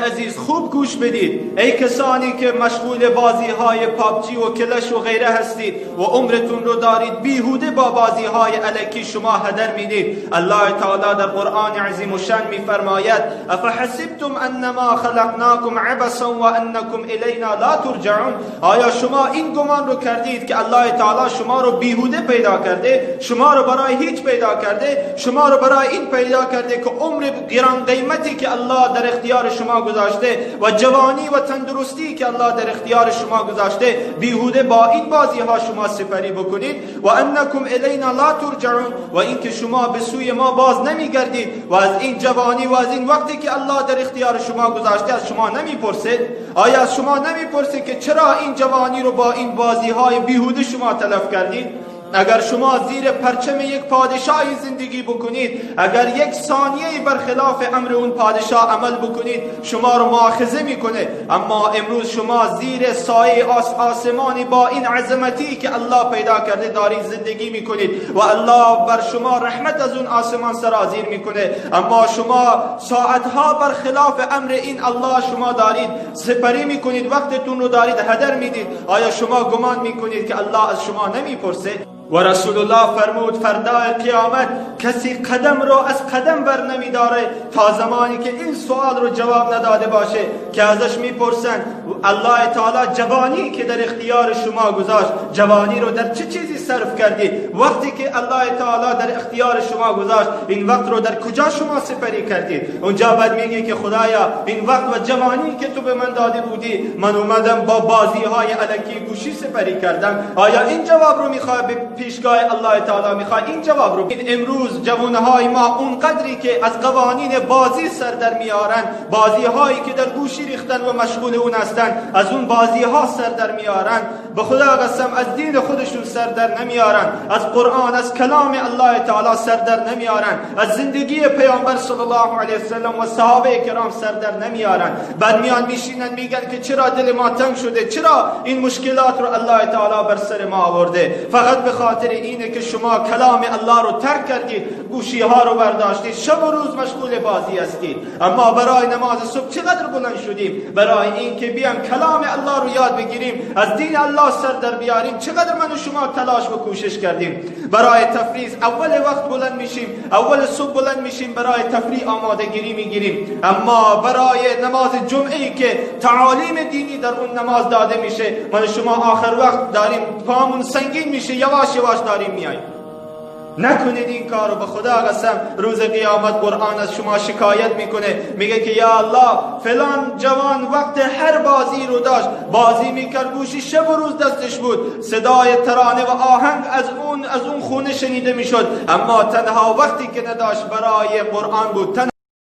عزیز خوب گوش بدید ای کسانی که مشغول بازی های پابجی و کلش و غیره هستید و عمرتون رو دارید بیهوده با بازی های الکی شما هدر میدید. الله تعالی در قرآن عظیم و شان میفرماید افحسبتم انما خلقناکم عبثا و انکم الینا لا ترجعون. آیا شما این گمان رو کردید که الله تعالی شما رو بیهوده پیدا کرده، شما رو برای هیچ پیدا کرده، شما رو برای این پیدا کرده که عمر گران قیمتی که الله در اختیار شما گذاشته و جوانی و تندرستی که الله در اختیار شما گذاشته بیهوده با این بازی ها شما سپری بکنید. و انکم الینا لا ترجعون، و اینکه شما به سوی ما باز نمیگردید و از این جوانی و از این وقتی که الله در اختیار شما گذاشته از شما نمیپرسه. آیا از شما نمیپرسه که چرا این جوانی رو با این بازی های بیهوده شما تلف کردید؟ اگر شما زیر پرچم یک پادشاهی زندگی بکنید، اگر یک ثانیه برخلاف امر اون پادشاه عمل بکنید شما رو مؤاخذه میکنه. اما امروز شما زیر سایه آسمانی با این عظمتی که الله پیدا کرده دارید زندگی میکنید و الله بر شما رحمت از اون آسمان سرازیر میکنه، اما شما ساعتها برخلاف امر این الله شما دارید سپری میکنید، وقتتون رو دارید هدر میدید. آیا شما گمان میکنید که الله از شما نمیپرسه؟ و رسول الله فرمود فردای قیامت کسی قدم رو از قدم بر نمیداره تا زمانی که این سوال رو جواب نداده باشه که ازش میپرسن الله تعالی جوانی که در اختیار شما گذاشت جوانی رو در چه چیزی صرف کردی؟ وقتی که الله تعالی در اختیار شما گذاشت این وقت رو در کجا شما سپری کردید؟ اونجا بعد میگی که خدایا این وقت و جوانی که تو به من داده بودی من اومدم با بازی های الکی گوشی سپری کردم. آیا این جواب رو میخوای پیشگاه الله تعالی میخواد این جواب رو؟ امروز جوانهای ما اون قدری که از قوانین بازی سر در میارن، بازی هایی که در گوشی ریختن و مشغول اون هستن، از اون بازی ها سر در میارن، به خدا قسم از دین خودشون سر در نمیارن، از قرآن از کلام الله تعالی سر در نمیارن، از زندگی پیامبر صلی الله علیه وسلم و صحابه کرام سر در نمیارن. بعد میان میشینن میگن که چرا دل ما تنگ شده، چرا این مشکلات رو الله تعالی بر سر ما آورده؟ فقط به خاطر اینه که شما کلام الله رو ترک کردید، گوشی ها رو برداشتید، شب و روز مشغول بازی هستید. اما برای نماز صبح چقدر بلند شدیم؟ برای این که بیام کلام الله رو یاد بگیریم، از دین الله سر در بیاریم، چقدر من و شما تلاش و کوشش کردیم؟ برای تفریح اول وقت بلند میشیم، اول صبح بلند میشیم، برای تفریح آمادگی میگیریم، اما برای نماز جمعه که تعالیم دینی در اون نماز داده میشه من و شما آخر وقت داریم پامون سنگین میشه، یواش یواش داریم میاییم. نکنید این کارو، به خدا قسم روز قیامت قرآن از شما شکایت میکنه، میگه که یا الله فلان جوان وقت هر بازی رو داشت، بازی میکرد، گوشی شب و روز دستش بود، صدای ترانه و آهنگ از اون خونه شنیده میشد، اما تنها وقتی که نداشت برای قرآن بود،